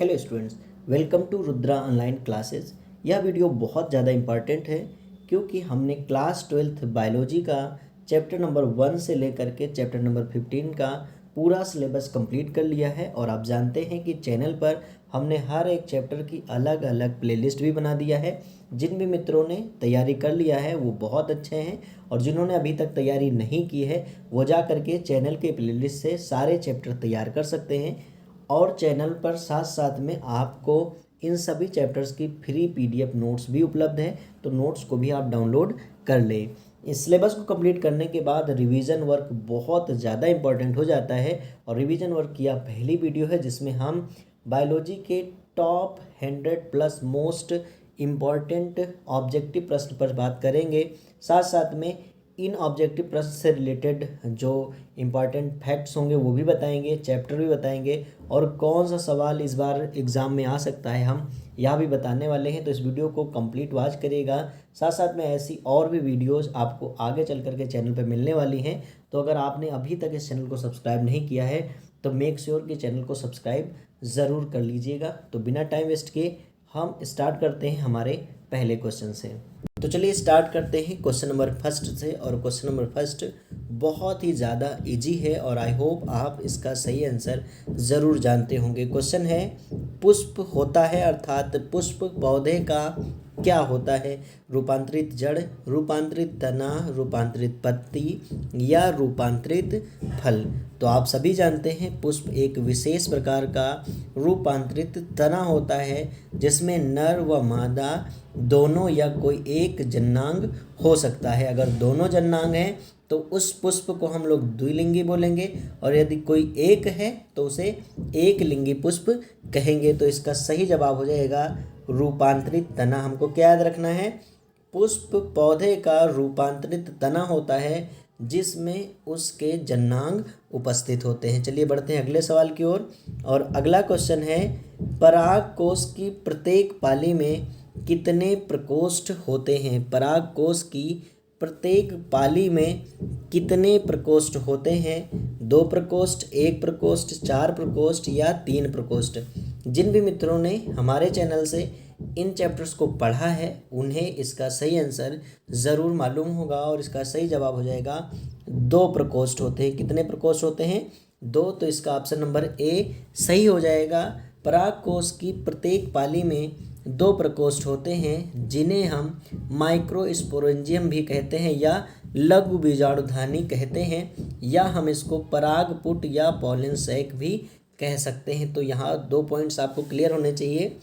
Hello students, welcome to Rudra online classes. यह video बहुत ज़्यादा इम्पॉर्टेंट है क्योंकि हमने क्लास 12th बायोलॉजी का चैप्टर नंबर 1 से लेकर के चैप्टर नंबर 15 का पूरा सिलेबस कंप्लीट कर लिया है। और आप जानते हैं कि चैनल पर हमने हर एक चैप्टर की अलग अलग प्लेलिस्ट भी बना दिया है। जिन भी मित्रों ने तैयारी कर लिया है वो बहुत अच्छे हैं, और जिन्होंने अभी तक तैयारी नहीं की है वो जा करके चैनल के प्लेलिस्ट से सारे चैप्टर तैयार कर सकते हैं। और चैनल पर साथ साथ में आपको इन सभी चैप्टर्स की फ्री पीडीएफ नोट्स भी उपलब्ध है, तो नोट्स को भी आप डाउनलोड कर लें। इस सिलेबस को कंप्लीट करने के बाद रिवीजन वर्क बहुत ज़्यादा इंपॉर्टेंट हो जाता है, और रिवीजन वर्क की यह पहली वीडियो है जिसमें हम बायोलॉजी के टॉप 100+ मोस्ट इम्पॉर्टेंट ऑब्जेक्टिव प्रश्न पर बात करेंगे। साथ साथ में इन ऑब्जेक्टिव प्रश्न से रिलेटेड जो इम्पॉर्टेंट फैक्ट्स होंगे वो भी बताएंगे, चैप्टर भी बताएंगे, और कौन सा सवाल इस बार एग्ज़ाम में आ सकता है हम यह भी बताने वाले हैं। तो इस वीडियो को कंप्लीट वॉच करिएगा। साथ साथ में ऐसी और भी वीडियोस आपको आगे चल कर के चैनल पर मिलने वाली हैं। तो अगर आपने अभी तक इस चैनल को सब्सक्राइब नहीं किया है तो मेक श्योर कि चैनल को सब्सक्राइब ज़रूर कर लीजिएगा। तो बिना टाइम वेस्ट किए हम स्टार्ट करते हैं हमारे पहले क्वेश्चन से। तो चलिए स्टार्ट करते हैं क्वेश्चन नंबर फर्स्ट से। और क्वेश्चन नंबर फर्स्ट बहुत ही ज़्यादा इजी है और आई होप आप इसका सही आंसर ज़रूर जानते होंगे। क्वेश्चन है, पुष्प होता है अर्थात पुष्प पौधे का क्या होता है? रूपांतरित जड़, रूपांतरित तना, रूपांतरित पत्ती या रूपांतरित फल? तो आप सभी जानते हैं पुष्प एक विशेष प्रकार का रूपांतरित तना होता है जिसमें नर व मादा दोनों या कोई एक जन्नांग हो सकता है। अगर दोनों जन्नांग हैं तो उस पुष्प को हम लोग द्विलिंगी बोलेंगे, और यदि कोई एक है तो उसे एक लिंगी पुष्प कहेंगे। तो इसका सही जवाब हो जाएगा रूपांतरित तना। हमको क्या याद रखना है? पुष्प पौधे का रूपांतरित तना होता है जिसमें उसके जन्नांग उपस्थित होते हैं। चलिए बढ़ते हैं अगले सवाल की ओर। और अगला क्वेश्चन है, पराग कोश की प्रत्येक पाली में कितने प्रकोष्ठ होते हैं? पराग कोश की प्रत्येक पाली में कितने प्रकोष्ठ होते हैं? 2 प्रकोष्ठ, 1 प्रकोष्ठ, 4 प्रकोष्ठ या 3 प्रकोष्ठ? जिन भी मित्रों ने हमारे चैनल से इन चैप्टर्स को पढ़ा है उन्हें इसका सही आंसर ज़रूर मालूम होगा, और इसका सही जवाब हो जाएगा 2 प्रकोष्ठ होते हैं। कितने प्रकोष्ठ होते हैं? 2। तो इसका ऑप्शन नंबर ए सही हो जाएगा। पराग कोश की प्रत्येक पाली में 2 प्रकोष्ठ होते हैं जिन्हें हम माइक्रोस्पोरेंजियम भी कहते हैं या लघु बीजाणुधानी कहते हैं, या हम इसको परागपुट या पॉलन सैक भी कह सकते हैं। तो यहाँ 2 पॉइंट्स आपको क्लियर होने चाहिए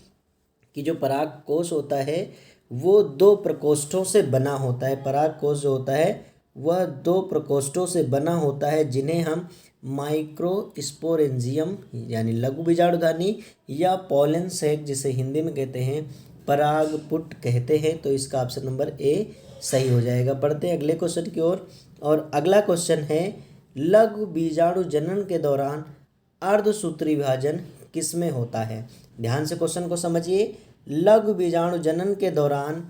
कि जो पराग कोश होता है वो 2 प्रकोष्ठों से बना होता है। पराग कोश जो होता है वह 2 प्रकोष्ठों से बना होता है जिन्हें हम माइक्रोस्पोरेंजियम यानी लघु बीजाणुधानी या पॉलन सैक जिसे हिंदी में कहते हैं परागपुट कहते हैं। तो इसका ऑप्शन नंबर ए सही हो जाएगा। बढ़ते हैं अगले क्वेश्चन की ओर। और अगला क्वेश्चन है, लघु बीजाणु जनन के दौरान अर्धसूत्री विभाजन किसमें होता है? ध्यान से क्वेश्चन को समझिए। लघु बीजाणु जनन के दौरान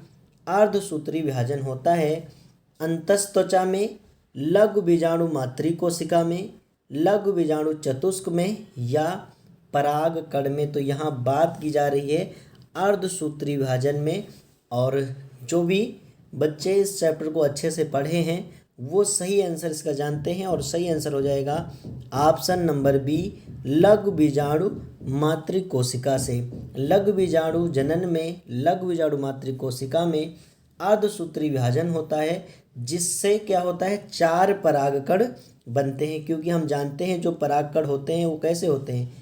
अर्धसूत्री विभाजन होता है अंतस्त्वचा में, लघु बीजाणु मातृ कोशिका में, लघु बीजाणु चतुस्क में या परागकण में। तो यहाँ बात की जा रही है अर्धसूत्री विभाजन में, और जो भी बच्चे इस चैप्टर को अच्छे से पढ़े हैं वो सही आंसर इसका जानते हैं, और सही आंसर हो जाएगा ऑप्शन नंबर बी, लघु बीजाणु मातृ कोशिका से। लघु बीजाणु जनन में लघु बीजाणु मातृ कोशिका में अर्धसूत्री विभाजन होता है जिससे क्या होता है, 4 परागकण बनते हैं। क्योंकि हम जानते हैं जो परागकण होते हैं वो कैसे होते हैं,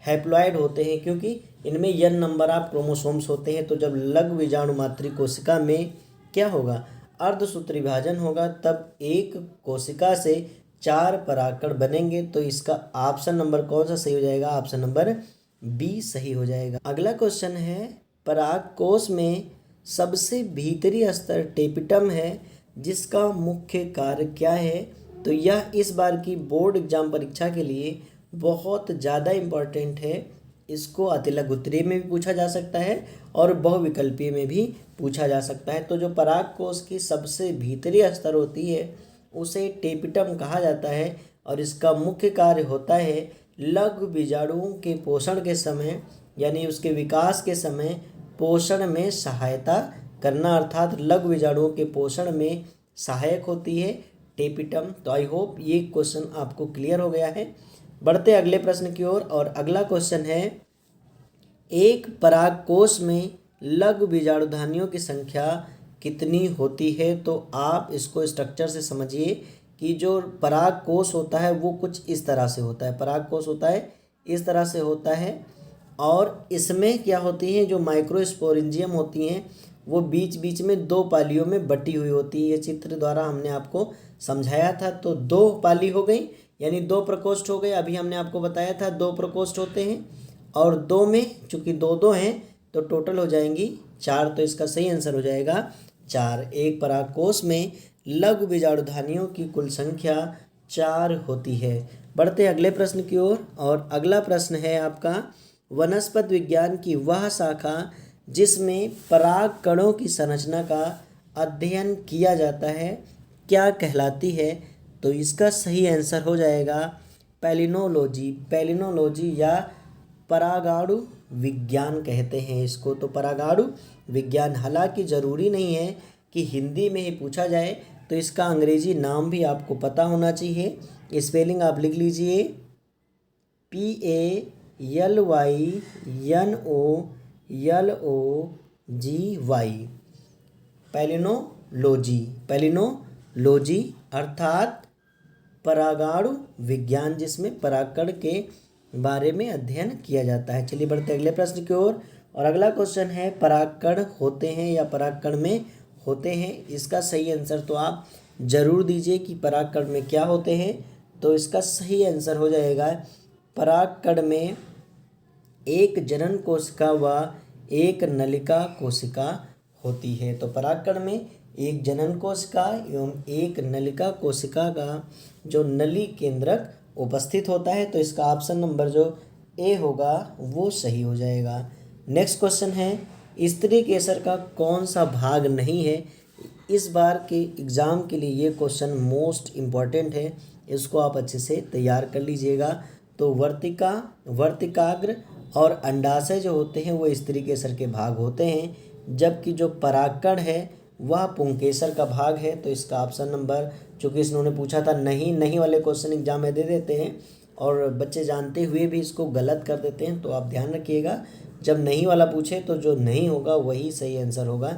हैप्लॉइड होते हैं, क्योंकि इनमें n नंबर ऑफ क्रोमोसोम्स होते हैं। तो जब लघु बीजाणु मातृ कोशिका में क्या होगा, अर्धसूत्री विभाजन होगा, तब एक कोशिका से 4 परागकण बनेंगे। तो इसका ऑप्शन नंबर कौन सा सही हो जाएगा? ऑप्शन नंबर बी सही हो जाएगा। अगला क्वेश्चन है, परागकोश में सबसे भीतरी स्तर टेपिटम है जिसका मुख्य कार्य क्या है? तो यह इस बार की बोर्ड एग्जाम परीक्षा के लिए बहुत ज़्यादा इम्पॉर्टेंट है। इसको अतिलघुत्तरीय में भी पूछा जा सकता है और बहुविकल्पीय में भी पूछा जा सकता है। तो जो परागकोश की सबसे भीतरी स्तर होती है उसे टेपिटम कहा जाता है, और इसका मुख्य कार्य होता है लघु बीजाणुओं के पोषण के समय यानी उसके विकास के समय पोषण में सहायता करना, अर्थात लघु बीजाणुओं के पोषण में सहायक होती है टेपिटम। तो आई होप ये क्वेश्चन आपको क्लियर हो गया है। बढ़ते अगले प्रश्न की ओर, और अगला क्वेश्चन है, एक परागकोश में लघु बीजाणुधानियों की संख्या कितनी होती है? तो आप इसको स्ट्रक्चर से समझिए कि जो परागकोश होता है वो कुछ इस तरह से होता है, परागकोश होता है इस तरह से होता है, और इसमें क्या होती है, जो माइक्रोस्पोरेंजियम होती हैं वो बीच बीच में दो पालियों में बटी हुई होती है। ये चित्र द्वारा हमने आपको समझाया था। तो दो पाली हो गई यानी दो प्रकोष्ठ हो गए। अभी हमने आपको बताया था दो प्रकोष्ठ होते हैं, और दो में चूंकि दो दो हैं तो टोटल हो जाएंगी 4। तो इसका सही आंसर हो जाएगा 4। एक परागकोश में लघु बीजाणुधानियों की कुल संख्या 4 होती है। बढ़ते अगले प्रश्न की ओर, और अगला प्रश्न है आपका, वनस्पति विज्ञान की वह शाखा जिसमें पराग कणों की संरचना का अध्ययन किया जाता है क्या कहलाती है? तो इसका सही आंसर हो जाएगा पैलिनोलॉजी। पैलिनोलॉजी या परागाणु विज्ञान कहते हैं इसको। तो परागाणु विज्ञान, हालांकि ज़रूरी नहीं है कि हिंदी में ही पूछा जाए, तो इसका अंग्रेजी नाम भी आपको पता होना चाहिए। स्पेलिंग आप लिख लीजिए, PALYNOLOGY, पैलिनोलॉजी। पैलिनोलॉजी अर्थात परागाणु विज्ञान, जिसमें परागकण के बारे में अध्ययन किया जाता है। चलिए बढ़ते अगले प्रश्न की ओर, और अगला क्वेश्चन है, परागकण होते हैं या परागकण में होते हैं? इसका सही आंसर तो आप जरूर दीजिए कि परागकण में क्या होते हैं। तो इसका सही आंसर हो जाएगा, परागकण में एक जनन कोशिका व एक नलिका कोशिका होती है। तो परागकण में एक जनन कोशिका एवं एक नलिका कोशिका का जो नली केंद्रक उपस्थित होता है। तो इसका ऑप्शन नंबर जो ए होगा वो सही हो जाएगा। नेक्स्ट क्वेश्चन है, स्त्री केसर का कौन सा भाग नहीं है? इस बार के एग्ज़ाम के लिए ये क्वेश्चन मोस्ट इम्पॉर्टेंट है, इसको आप अच्छे से तैयार कर लीजिएगा। तो वर्तिका, वर्तिकाग्र और अंडाशय जो होते हैं वो स्त्री केसर के भाग होते हैं, जबकि जो परागकण है वह पुंकेसर का भाग है। तो इसका ऑप्शन नंबर, चूँकि इन्होंने पूछा था नहीं वाले क्वेश्चन एग्जाम में दे देते हैं और बच्चे जानते हुए भी इसको गलत कर देते हैं, तो आप ध्यान रखिएगा जब नहीं वाला पूछे तो जो नहीं होगा वही सही आंसर होगा।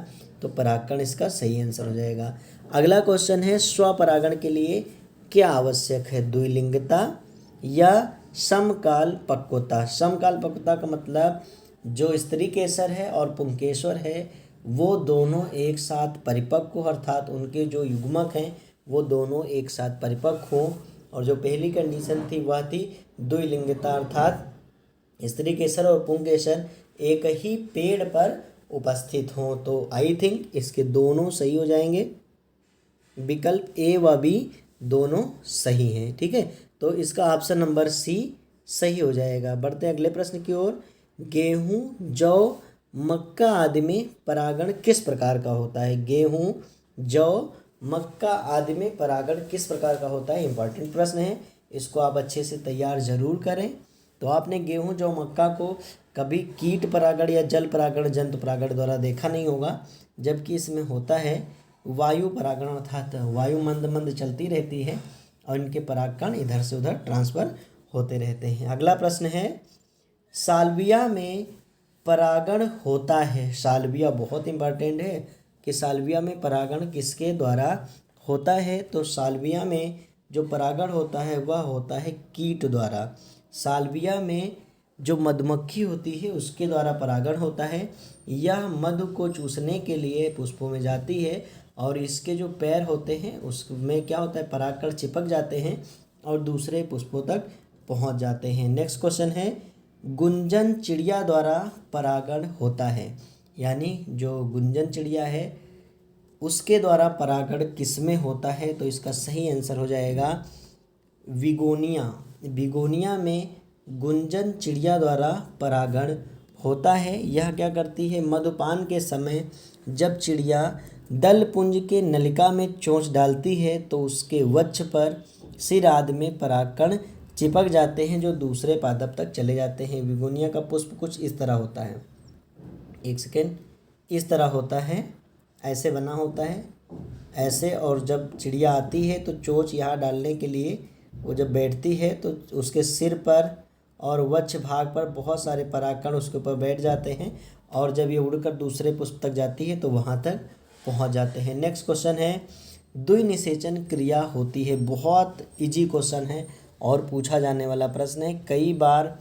तो परागकण इसका सही आंसर हो जाएगा। अगला क्वेश्चन है, स्वपरागण के लिए क्या आवश्यक है? द्विलिंगता या समकाल पक्वता? समकाल पक्वता का मतलब जो स्त्री केसर है और पुंकेश्वर है वो दोनों एक साथ परिपक्व हो, अर्थात उनके जो युग्मक हैं वो दोनों एक साथ परिपक्व हों। और जो पहली कंडीशन थी वह थी द्विलिंगता, अर्थात स्त्री केसर और पुंकेसर एक ही पेड़ पर उपस्थित हों। तो आई थिंक इसके दोनों सही हो जाएंगे, विकल्प ए व बी दोनों सही हैं। ठीक है, तो इसका ऑप्शन नंबर सी सही हो जाएगा। बढ़ते अगले प्रश्न की ओर, गेहूं, जौ, मक्का आदि में परागण किस प्रकार का होता है? गेहूं, जौ, मक्का आदि में परागण किस प्रकार का होता है? इंपॉर्टेंट प्रश्न है, इसको आप अच्छे से तैयार जरूर करें। तो आपने गेहूं, जौ, मक्का को कभी कीट परागण या जल परागण, जंतु परागण द्वारा देखा नहीं होगा, जबकि इसमें होता है वायु परागण, अर्थात वायु मंद मंद चलती रहती है और इनके परागकण इधर से उधर ट्रांसफर होते रहते हैं। अगला प्रश्न है, साल्विया में परागण होता है? साल्विया बहुत इंपॉर्टेंट है कि साल्विया में परागण किसके द्वारा होता है? तो साल्विया में जो परागण होता है वह होता है कीट द्वारा। साल्विया में जो मधुमक्खी होती है उसके द्वारा परागण होता है। यह मधु को चूसने के लिए पुष्पों में जाती है और इसके जो पैर होते हैं उसमें क्या होता है, परागकण चिपक जाते हैं और दूसरे पुष्पों तक पहुंच जाते हैं। नेक्स्ट क्वेश्चन है, गुंजन चिड़िया द्वारा परागण होता है? यानी जो गुंजन चिड़िया है उसके द्वारा परागण किसमें होता है? तो इसका सही आंसर हो जाएगा बिगोनिया। बिगोनिया में गुंजन चिड़िया द्वारा परागण होता है। यह क्या करती है, मधुपान के समय जब चिड़िया दल पुंज के नलिका में चोंच डालती है तो उसके वक्ष पर, सिर आदि में परागकण चिपक जाते हैं जो दूसरे पादप तक चले जाते हैं। बिगोनिया का पुष्प कुछ इस तरह होता है, एक सेकेंड, इस तरह होता है, ऐसे बना होता है ऐसे। और जब चिड़िया आती है तो चोंच यहाँ डालने के लिए वो जब बैठती है तो उसके सिर पर और वक्ष भाग पर बहुत सारे परागकण उसके ऊपर बैठ जाते हैं, और जब ये उड़कर दूसरे पुष्प तक जाती है तो वहाँ तक पहुँच जाते हैं। नेक्स्ट क्वेश्चन है, द्विनिषेचन क्रिया होती है। बहुत इजी क्वेश्चन है और पूछा जाने वाला प्रश्न है। कई बार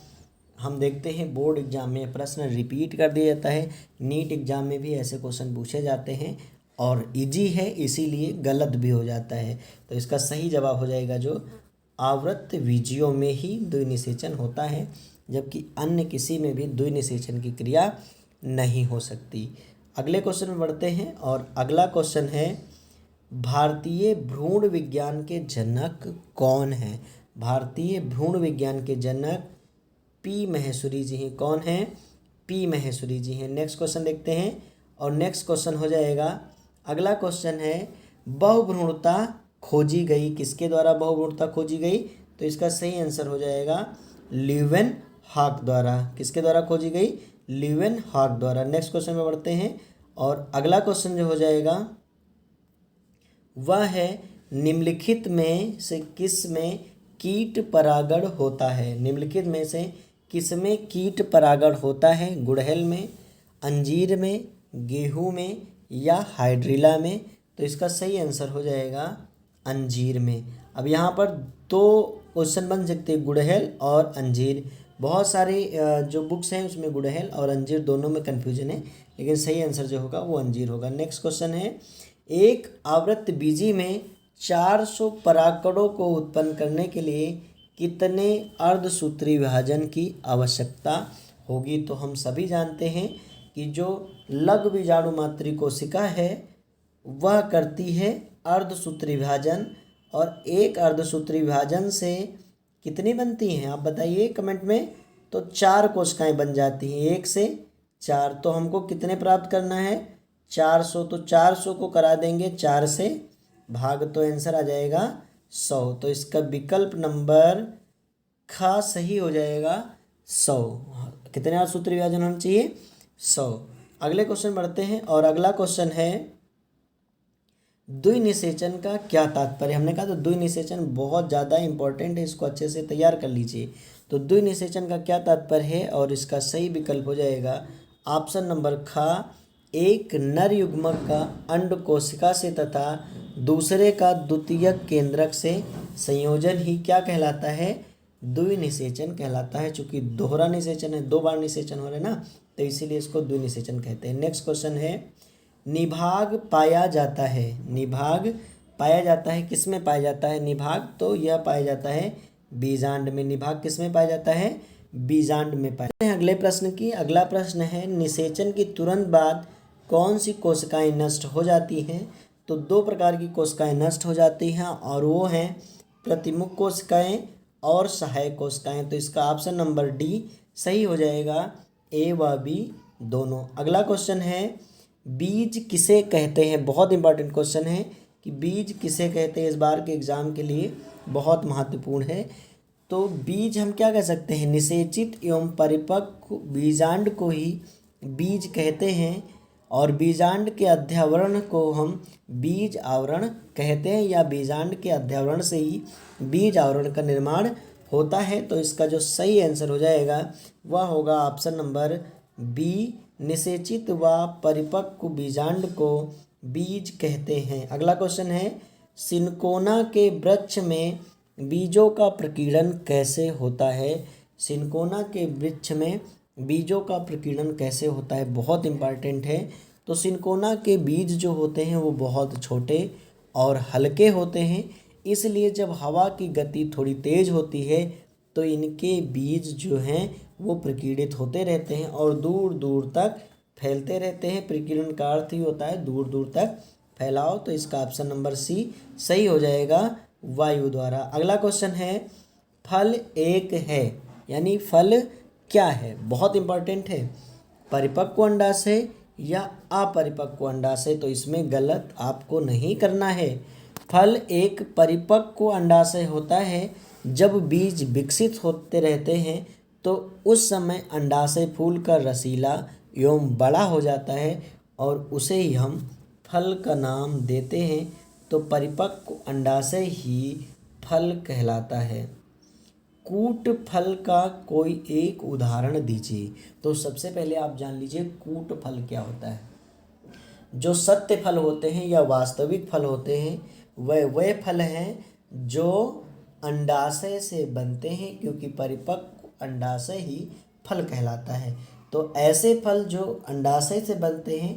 हम देखते हैं बोर्ड एग्जाम में प्रश्न रिपीट कर दिया जाता है, नीट एग्जाम में भी ऐसे क्वेश्चन पूछे जाते हैं और इजी है इसीलिए गलत भी हो जाता है। तो इसका सही जवाब हो जाएगा जो आवृत्त बीजियों में ही द्विनिषेचन होता है, जबकि अन्य किसी में भी द्विनिषेचन की क्रिया नहीं हो सकती। अगले क्वेश्चन में बढ़ते हैं और अगला क्वेश्चन है, भारतीय भ्रूण विज्ञान के जनक कौन हैं? भारतीय भ्रूण विज्ञान के जनक पी महेश्वरी जी हैं। कौन हैं? पी महेश्वरी जी हैं। नेक्स्ट क्वेश्चन देखते हैं और नेक्स्ट क्वेश्चन हो जाएगा, अगला क्वेश्चन है, बहुभ्रूणता खोजी गई, किसके द्वारा बहुभ्रूणता खोजी गई? तो इसका सही आंसर हो जाएगा ल्यूवेनहॉक द्वारा। किसके द्वारा खोजी गई? ल्यूवेनहॉक द्वारा। नेक्स्ट क्वेश्चन में बढ़ते हैं और अगला क्वेश्चन जो हो जाएगा वह है, निम्नलिखित में से किस में कीट परागण होता है? निम्नलिखित में से किस में कीट परागण होता है? गुड़हल में, अंजीर में, गेहूं में या हाइड्रिला में? तो इसका सही आंसर हो जाएगा अंजीर में। अब यहाँ पर दो क्वेश्चन बन सकते हैं, गुड़हल और अंजीर। बहुत सारे जो बुक्स हैं उसमें गुड़हल और अंजीर दोनों में कन्फ्यूजन है, लेकिन सही आंसर जो होगा वो अंजीर होगा। नेक्स्ट क्वेश्चन है, एक आवृत्त बीजी में 400 परागकणों को उत्पन्न करने के लिए कितने अर्धसूत्री विभाजन की आवश्यकता होगी? तो हम सभी जानते हैं कि जो लघु बीजाणु मातृ कोशिका है वह करती है अर्धसूत्री विभाजन, और एक अर्धसूत्री विभाजन से कितनी बनती हैं आप बताइए कमेंट में? तो 4 कोशिकाएं बन जाती हैं, 1 से 4। तो हमको कितने प्राप्त करना है? 400। तो 400 को करा देंगे 4 से भाग, तो आंसर आ जाएगा 100। तो इसका विकल्प नंबर ख सही हो जाएगा 100। कितने अर्धसूत्री विभाजन होना चाहिए? 100। अगले क्वेश्चन बढ़ते हैं और अगला क्वेश्चन है, द्विनिषेचन का क्या तात्पर्य? हमने कहा तो द्विनिषेचन बहुत ज़्यादा इंपॉर्टेंट है, इसको अच्छे से तैयार कर लीजिए। तो द्विनिषेचन का क्या तात्पर्य है? और इसका सही विकल्प हो जाएगा ऑप्शन नंबर ख, एक नर युग्मक का अंड कोशिका से तथा दूसरे का द्वितीयक केंद्रक से संयोजन ही क्या कहलाता है? द्विनिषेचन कहलाता है। चूंकि दोहरा निषेचन है, 2 बार निषेचन हो रहा है ना, तो इसीलिए इसको द्विनिषेचन कहते हैं। नेक्स्ट क्वेश्चन है, निभाग पाया जाता है। निभाग पाया जाता है, किस में पाया जाता है निभाग? तो यह पाया जाता है बीजांड में। निभाग किस में पाया जाता है? बीजांड में पाया जाता है। अगले प्रश्न की अगला प्रश्न है, निषेचन की तुरंत बाद कौन सी कोशिकाएं नष्ट हो जाती हैं? तो 2 प्रकार की कोशिकाएं नष्ट हो जाती हैं और वो हैं प्रतिमुख कोशिकाएं और सहायक कोशिकाएं। तो इसका ऑप्शन नंबर डी सही हो जाएगा, ए व बी दोनों। अगला क्वेश्चन है, बीज किसे कहते हैं? बहुत इंपॉर्टेंट क्वेश्चन है कि बीज किसे कहते हैं, इस बार के एग्जाम के लिए बहुत महत्वपूर्ण है। तो बीज हम क्या कह सकते हैं? निषेचित एवं परिपक्व बीजांड को ही बीज कहते हैं, और बीजांड के अध्यावरण को हम बीज आवरण कहते हैं, या बीजांड के अध्यावरण से ही बीज आवरण का निर्माण होता है। तो इसका जो सही आंसर हो जाएगा वह होगा ऑप्शन नंबर बी, निषेचित व परिपक्व बीजांड को बीज कहते हैं। अगला क्वेश्चन है, सिनकोना के वृक्ष में बीजों का प्रकीर्णन कैसे होता है? सिनकोना के वृक्ष में बीजों का प्रकीर्णन कैसे होता है? बहुत इंपॉर्टेंट है। तो सिनकोना के बीज जो होते हैं वो बहुत छोटे और हल्के होते हैं, इसलिए जब हवा की गति थोड़ी तेज़ होती है तो इनके बीज जो हैं वो प्रकीर्णित होते रहते हैं और दूर दूर तक फैलते रहते हैं। प्रकीर्णन का अर्थ ही होता है दूर दूर तक फैलाव। तो इसका ऑप्शन नंबर सी सही हो जाएगा, वायु द्वारा। अगला क्वेश्चन है, फल एक है, यानी फल क्या है? बहुत इंपॉर्टेंट है, परिपक्व अंडाशय या अपरिपक्व अंडाशय? तो इसमें गलत आपको नहीं करना है। फल एक परिपक्व अंडाशय होता है जब बीज विकसित होते रहते हैं तो उस समय अंडाशय फूलकर रसीला एवं बड़ा हो जाता है और उसे ही हम फल का नाम देते हैं। तो परिपक्व अंडाशय ही फल कहलाता है। कूट फल का कोई एक उदाहरण दीजिए। तो सबसे पहले आप जान लीजिए कूट फल क्या होता है। जो सत्य फल होते हैं या वास्तविक फल होते हैं वह फल हैं जो अंडाशय से बनते हैं, क्योंकि परिपक्व अंडाशय ही फल कहलाता है। तो ऐसे फल जो अंडाशय से बनते हैं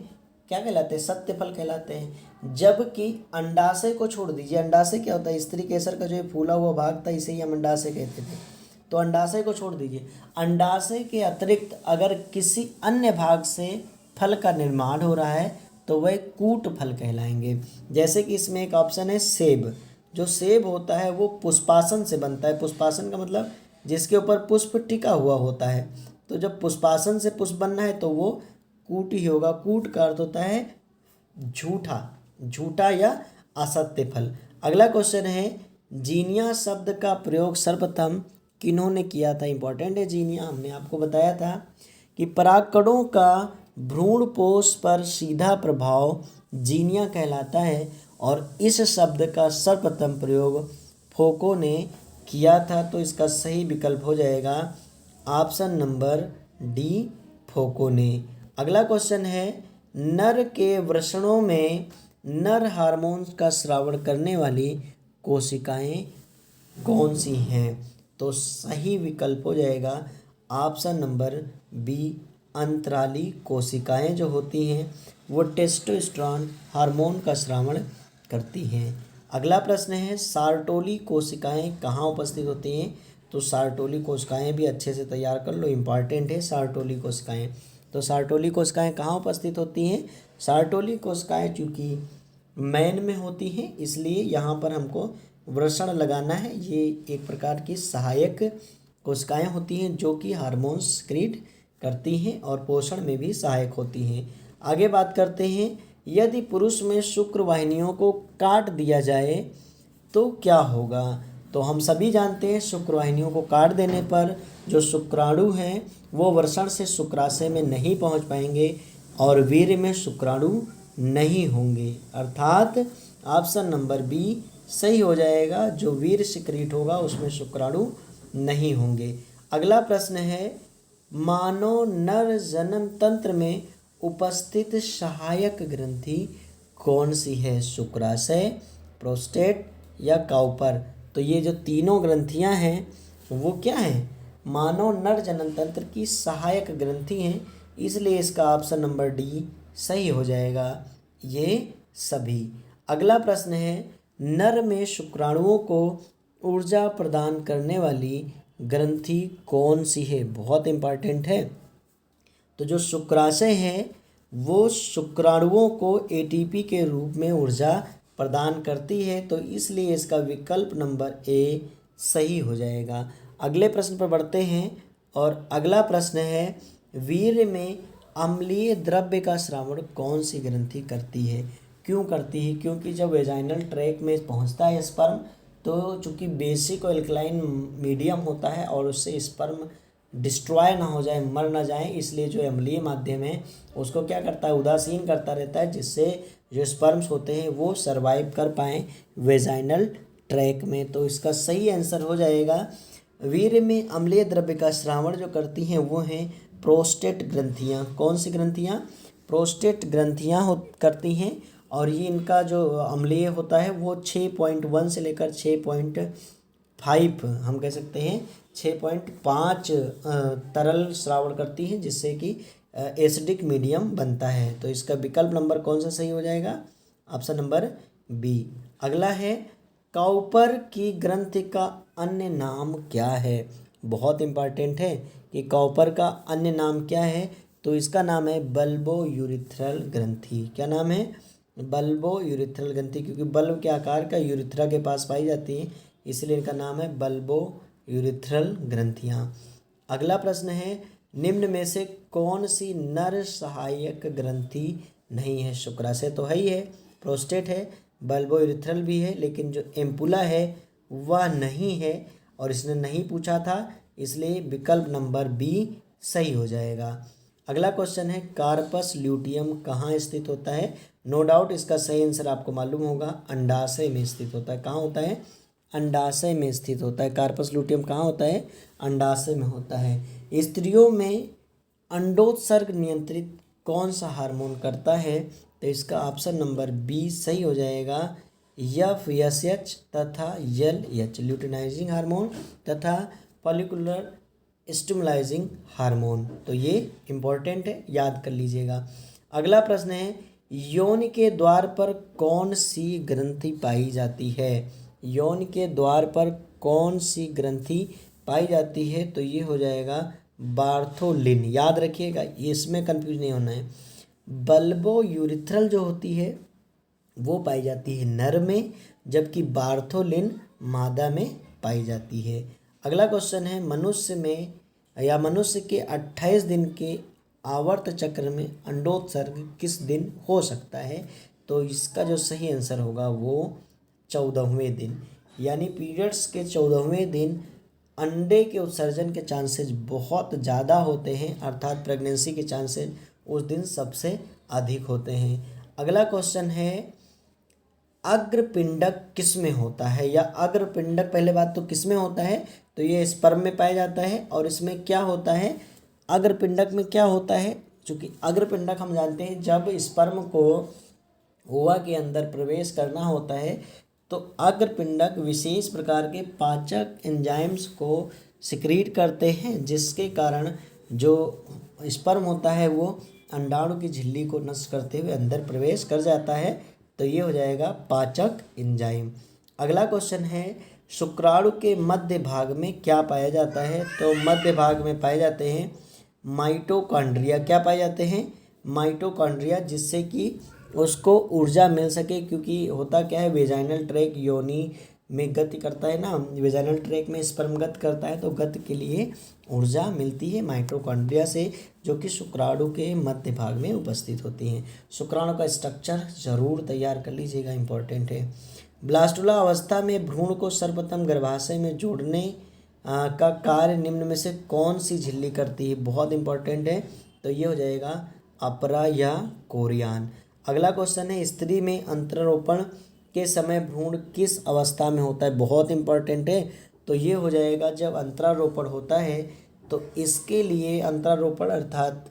क्या कहलाते हैं? सत्य फल कहलाते हैं। जबकि अंडाशय को छोड़ दीजिए, अंडाशय क्या होता है? स्त्री केसर का जो फूला हुआ भाग था इसे ही हम अंडाशय कहते थे। तो अंडाशय को छोड़ दीजिए, अंडाशय के अतिरिक्त अगर किसी अन्य भाग से फल का निर्माण हो रहा है तो वह कूट फल कहलाएंगे। जैसे कि इसमें एक ऑप्शन है सेब। जो सेब होता है वो पुष्पासन से बनता है। पुष्पासन का मतलब जिसके ऊपर पुष्प टिका हुआ होता है। तो जब पुष्पासन से पुष्प बनना है तो वो कूट ही होगा। कूट का अर्थ होता है झूठा, झूठा या असत्य फल। अगला क्वेश्चन है जीनिया शब्द का प्रयोग सर्वप्रथम किन्होंने किया था? इंपॉर्टेंट है जीनिया। हमने आपको बताया था कि परागकणों का भ्रूणपोष पर सीधा प्रभाव जीनिया कहलाता है और इस शब्द का सर्वप्रथम प्रयोग फोको ने किया था। तो इसका सही विकल्प हो जाएगा ऑप्शन नंबर डी, फोको ने। अगला क्वेश्चन है नर के वृषणों में नर हार्मोन्स का स्राव करने वाली कोशिकाएं कौन सी हैं? तो सही विकल्प हो जाएगा ऑप्शन नंबर बी, अंतराली कोशिकाएं जो होती हैं वो टेस्टोस्टेरोन हार्मोन का स्रावण करती हैं। अगला प्रश्न है सार्टोली कोशिकाएं कहाँ उपस्थित होती हैं? तो सार्टोली कोशिकाएं भी अच्छे से तैयार कर लो, इंपॉर्टेंट है सार्टोली कोशिकाएं। तो सार्टोली कोशिकाएं कहाँ उपस्थित होती हैं? सार्टोली कोशिकाएं चूँकि मैन में होती हैं इसलिए यहाँ पर हमको वृषण लगाना है। ये एक प्रकार की सहायक कोशिकाएं होती हैं जो कि हार्मोन सिक्रीट करती हैं और पोषण में भी सहायक होती हैं। आगे बात करते हैं यदि पुरुष में शुक्र वाहिनियों को काट दिया जाए तो क्या होगा? तो हम सभी जानते हैं शुक्र वाहिनियों को काट देने पर जो शुक्राणु हैं वो वृषण से शुक्राशय में नहीं पहुंच पाएंगे और वीर्य में शुक्राणु नहीं होंगे। अर्थात ऑप्शन नंबर बी सही हो जाएगा। जो वीर्य सिक्रीट होगा उसमें शुक्राणु नहीं होंगे। अगला प्रश्न है मानव नर जन्म तंत्र में उपस्थित सहायक ग्रंथि कौन सी है? शुक्राशय, प्रोस्टेट या काउपर? तो ये जो तीनों ग्रंथियां हैं वो क्या हैं? मानव नर जन्म तंत्र की सहायक ग्रंथि हैं, इसलिए इसका ऑप्शन नंबर डी सही हो जाएगा, ये सभी। अगला प्रश्न है नर में शुक्राणुओं को ऊर्जा प्रदान करने वाली ग्रंथि कौन सी है? बहुत इंपॉर्टेंट है। तो जो शुक्राशय है वो शुक्राणुओं को एटीपी के रूप में ऊर्जा प्रदान करती है, तो इसलिए इसका विकल्प नंबर ए सही हो जाएगा। अगले प्रश्न पर बढ़ते हैं और अगला प्रश्न है वीर्य में अम्लीय द्रव्य का स्रावण कौन सी ग्रंथि करती है? क्यों करती है? क्योंकि जब वेजाइनल ट्रैक में पहुंचता है स्पर्म तो चूँकि बेसिक और एल्कलाइन मीडियम होता है और उससे स्पर्म डिस्ट्रॉय ना हो जाए, मर ना जाए, इसलिए जो अम्लीय माध्यम है उसको क्या करता है? उदासीन करता रहता है, जिससे जो स्पर्म्स होते हैं वो सर्वाइव कर पाएँ वेजाइनल ट्रैक में। तो इसका सही आंसर हो जाएगा वीर्य में अम्लीय द्रव्य का स्रावण जो करती हैं वो हैं प्रोस्टेट ग्रंथियाँ। कौन सी ग्रंथियाँ? प्रोस्टेट ग्रंथियाँ करती हैं और ये इनका जो अम्लीय होता है वो 6.1 से लेकर 6.5 हम कह सकते हैं 6.5 तरल श्रावण करती है, जिससे कि एसिडिक मीडियम बनता है। तो इसका विकल्प नंबर कौन सा सही हो जाएगा? Option number B. अगला है काउपर की ग्रंथि का अन्य नाम क्या है? बहुत इंपॉर्टेंट है कि काउपर का अन्य नाम क्या है। तो इसका नाम है बल्बो यूरिथ्रल ग्रंथि। क्या नाम है? बल्बो यूरिथ्रल ग्रंथि, क्योंकि बल्ब के आकार का यूरिथ्रा के पास पाई जाती है इसलिए इनका नाम है बल्बो यूरिथ्रल ग्रंथियाँ। अगला प्रश्न है निम्न में से कौन सी नर सहायक ग्रंथि नहीं है? शुक्राशय तो है ही है, प्रोस्टेट है, बल्बो यूरिथ्रल भी है, लेकिन जो एम्पुला है वह नहीं है। और इसने नहीं पूछा था, इसलिए विकल्प नंबर बी सही हो जाएगा। अगला क्वेश्चन है कार्पस ल्यूटियम कहाँ स्थित होता है। नो डाउट इसका सही आंसर आपको मालूम होगा, अंडाशय में स्थित होता है। कहाँ होता है? अंडाशय में स्थित होता है। कार्पस ल्यूटियम कहाँ होता है? अंडाशय में होता है। स्त्रियों में अंडोत्सर्ग नियंत्रित कौन सा हार्मोन करता है? तो इसका ऑप्शन नंबर बी सही हो जाएगा, FSH तथा LH ल्यूटिनाइजिंग हार्मोन तथा फॉलिकुलर स्टिमुलाइजिंग हार्मोन। तो ये इम्पोर्टेंट है, याद कर लीजिएगा। अगला प्रश्न है यौन के द्वार पर कौन सी ग्रंथि पाई जाती है? यौन के द्वार पर कौन सी ग्रंथि पाई जाती है? तो ये हो जाएगा बार्थोलिन। याद रखिएगा, इसमें कंफ्यूज नहीं होना है। बल्बो यूरिथ्रल जो होती है वो पाई जाती है नर में, जबकि बार्थोलिन मादा में पाई जाती है। अगला क्वेश्चन है मनुष्य के 28 दिन के आवर्त चक्र में अंडोत्सर्ग किस दिन हो सकता है? तो इसका जो सही आंसर होगा वो 14वें दिन, यानी पीरियड्स के 14वें दिन अंडे के उत्सर्जन के चांसेस बहुत ज़्यादा होते हैं, अर्थात प्रेगनेंसी के चांसेस उस दिन सबसे अधिक होते हैं। अगला क्वेश्चन है अग्रपिंडक किस में होता है? या अग्रपिंडक पहले बात तो किस में होता है? तो ये स्पर्म में पाया जाता है। और इसमें क्या होता है, अग्रपिंडक में क्या होता है? चूँकि अग्रपिंडक हम जानते हैं जब स्पर्म को ओवा के अंदर प्रवेश करना होता है तो अग्रपिंडक विशेष प्रकार के पाचक एंजाइम्स को सिक्रीट करते हैं, जिसके कारण जो स्पर्म होता है वो अंडाणु की झिल्ली को नष्ट करते हुए अंदर प्रवेश कर जाता है। तो ये हो जाएगा पाचक एंजाइम। अगला क्वेश्चन है शुक्राणु के मध्य भाग में क्या पाया जाता है? तो मध्य भाग में पाए जाते हैं माइटोकॉन्ड्रिया। क्या पाए जाते हैं? माइटोकॉन्ड्रिया, जिससे कि उसको ऊर्जा मिल सके, क्योंकि होता क्या है वेजाइनल ट्रैक योनि में गति करता है ना, वेजाइनल ट्रैक में स्पर्म गति करता है तो गति के लिए ऊर्जा मिलती है माइटोकॉन्ड्रिया से, जो कि शुक्राणु के मध्य भाग में उपस्थित होती हैं। शुक्राणु का स्ट्रक्चर जरूर तैयार कर लीजिएगा, इंपॉर्टेंट है। ब्लास्टुला अवस्था में भ्रूण को सर्वप्रथम गर्भाशय में जोड़ने का कार्य निम्न में से कौन सी झिल्ली करती है? बहुत इंपॉर्टेंट है। तो ये हो जाएगा अपरा या कोरियान। अगला क्वेश्चन है स्त्री में अंतरारोपण के समय भ्रूण किस अवस्था में होता है? बहुत इंपॉर्टेंट है। तो ये हो जाएगा जब अंतरारोपण होता है तो इसके लिए अंतरारोपण अर्थात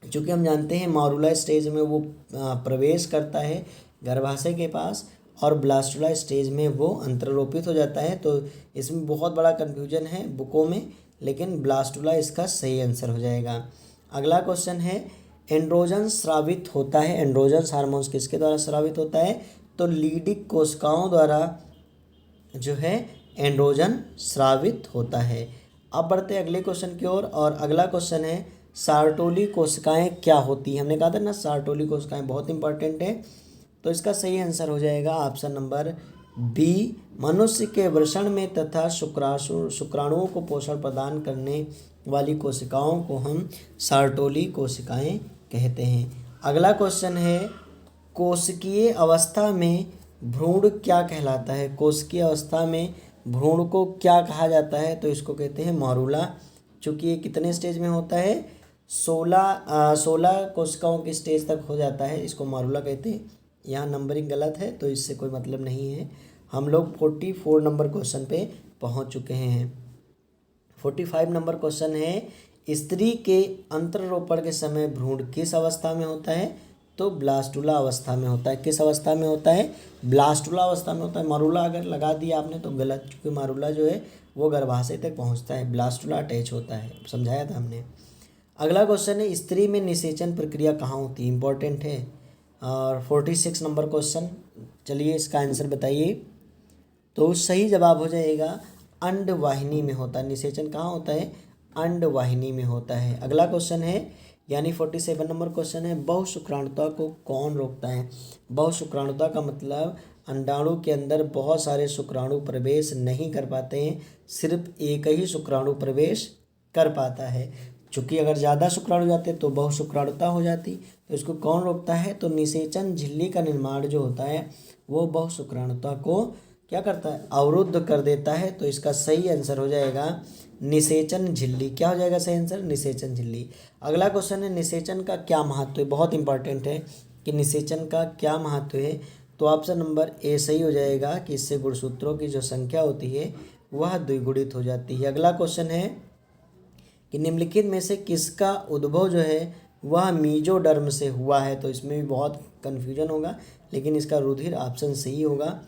चूँकि हम जानते हैं मॉरुला स्टेज में वो प्रवेश करता है गर्भाशय के पास और ब्लास्टुला स्टेज में वो अंतरारोपित हो जाता है। तो इसमें बहुत बड़ा कन्फ्यूजन है बुकों में, लेकिन ब्लास्टुला इसका सही आंसर हो जाएगा। अगला क्वेश्चन है एंड्रोजन स्रावित होता है। एंड्रोजन हार्मोन्स किसके द्वारा स्रावित होता है? तो लीडिक कोशिकाओं द्वारा जो है एंड्रोजन स्रावित होता है। अब बढ़ते हैं अगले क्वेश्चन की ओर और अगला क्वेश्चन है सार्टोली कोशिकाएं क्या होती हैं? हमने कहा था ना सार्टोली कोशिकाएं बहुत इंपॉर्टेंट है। तो इसका सही आंसर हो जाएगा ऑप्शन नंबर बी, मनुष्य के वृषण में तथा शुक्राणुओं को पोषण प्रदान करने वाली कोशिकाओं को हम सार्टोली कोशिकाएं कहते हैं। अगला क्वेश्चन है कोशिकीय अवस्था में भ्रूण क्या कहलाता है? कोशिकीय अवस्था में भ्रूण को क्या कहा जाता है? तो इसको कहते हैं मॉरुला। चूँकि ये कितने स्टेज में होता है? 16 कोशिकाओं के स्टेज तक हो जाता है, इसको मॉरुला कहते हैं। यहाँ नंबरिंग गलत है तो इससे कोई मतलब नहीं है। हम लोग 44 नंबर क्वेश्चन पे पहुँच चुके हैं। 45 नंबर क्वेश्चन है स्त्री के अंतरारोपण के समय भ्रूण किस अवस्था में होता है? तो ब्लास्टुला अवस्था में होता है। किस अवस्था में होता है? ब्लास्टुला अवस्था में होता है। मॉरुला अगर लगा दिया आपने तो गलत, क्योंकि मॉरुला जो है वो गर्भाशय तक पहुंचता है, ब्लास्टुला अटैच होता है, समझाया था हमने। अगला क्वेश्चन है स्त्री में निषेचन प्रक्रिया कहाँ होती है? इंपॉर्टेंट है। और 46 नंबर क्वेश्चन, चलिए इसका आंसर बताइए। तो सही जवाब हो जाएगा अंडवाहिनी में होता है। निषेचन कहाँ होता है? अंडवाहिनी में होता है। अगला क्वेश्चन है यानी 47 नंबर क्वेश्चन है बहुशुक्राणुता को कौन रोकता है? बहुशुक्राणुता का मतलब अंडाणु के अंदर बहुत सारे शुक्राणु प्रवेश नहीं कर पाते हैं, सिर्फ एक ही शुक्राणु प्रवेश कर पाता है। चूँकि अगर ज़्यादा शुक्राणु जाते तो बहुशुक्राणुता हो जाती। तो इसको कौन रोकता है? तो निषेचन झिल्ली का निर्माण जो होता है वो बहुशुक्राणुता को क्या करता है, अवरुद्ध कर देता है। तो इसका सही आंसर हो जाएगा निषेचन झिल्ली। क्या हो जाएगा सही आंसर, निषेचन झिल्ली। अगला क्वेश्चन है निषेचन का क्या महत्व है, बहुत इंपॉर्टेंट है कि निषेचन का क्या महत्व है। तो ऑप्शन नंबर ए सही हो जाएगा कि इससे गुणसूत्रों की जो संख्या होती है वह द्विगुणित हो जाती है। अगला क्वेश्चन है कि निम्नलिखित में से किसका उद्भव जो है वह मीजोडर्म से हुआ है। तो इसमें भी बहुत कन्फ्यूजन होगा, लेकिन इसका रुधिर ऑप्शन सही होगा।